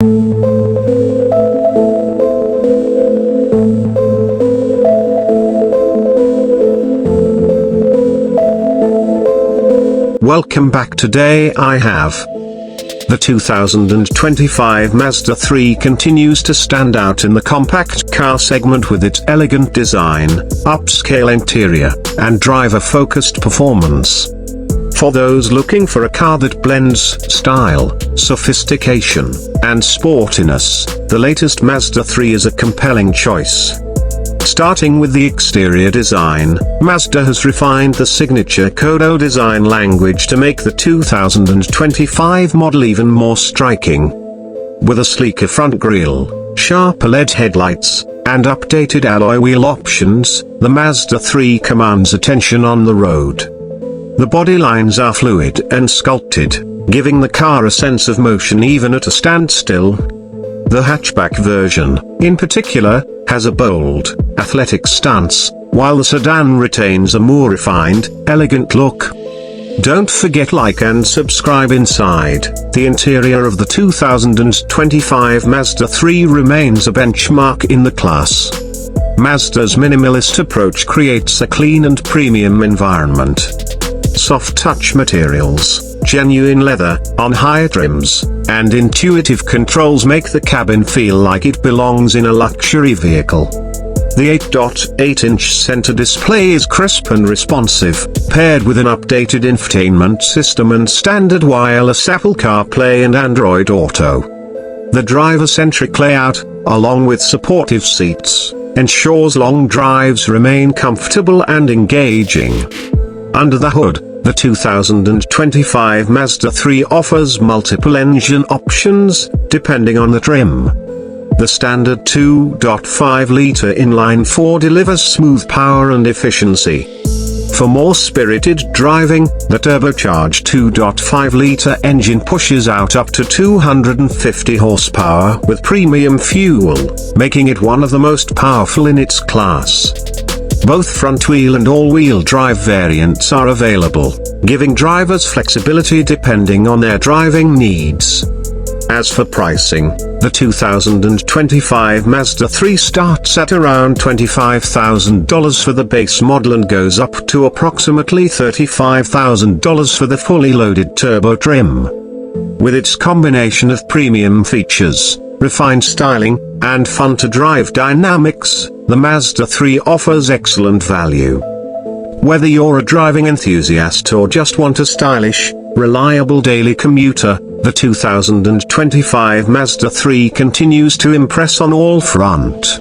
Welcome back. Today I have the 2025 Mazda 3 continues to stand out in the compact car segment with its elegant design, upscale interior, and driver-focused performance. For those looking for a car that blends style, sophistication, and sportiness, the latest Mazda 3 is a compelling choice. Starting with the exterior design, Mazda has refined the signature Kodo design language to make the 2025 model even more striking. With a sleeker front grille, sharper LED headlights, and updated alloy wheel options, the Mazda 3 commands attention on the road. The body lines are fluid and sculpted, giving the car a sense of motion even at a standstill. The hatchback version, in particular, has a bold, athletic stance, while the sedan retains a more refined, elegant look. Don't forget like and subscribe. Inside, the interior of the 2025 Mazda 3 remains a benchmark in the class. Mazda's minimalist approach creates a clean and premium environment. Soft touch materials, genuine leather, on-hire trims, and intuitive controls make the cabin feel like it belongs in a luxury vehicle. The 8.8-inch center display is crisp and responsive, paired with an updated infotainment system and standard wireless Apple CarPlay and Android Auto. The driver-centric layout, along with supportive seats, ensures long drives remain comfortable and engaging. Under the hood, the 2025 Mazda 3 offers multiple engine options, depending on the trim. The standard 2.5-liter inline-4 delivers smooth power and efficiency. For more spirited driving, the turbocharged 2.5-liter engine pushes out up to 250 horsepower with premium fuel, making it one of the most powerful in its class. Both front-wheel and all-wheel drive variants are available, giving drivers flexibility depending on their driving needs. As for pricing, the 2025 Mazda 3 starts at around $25,000 for the base model and goes up to approximately $35,000 for the fully loaded turbo trim. With its combination of premium features, refined styling, and fun-to-drive dynamics, the Mazda 3 offers excellent value. Whether you're a driving enthusiast or just want a stylish, reliable daily commuter, the 2025 Mazda 3 continues to impress on all fronts.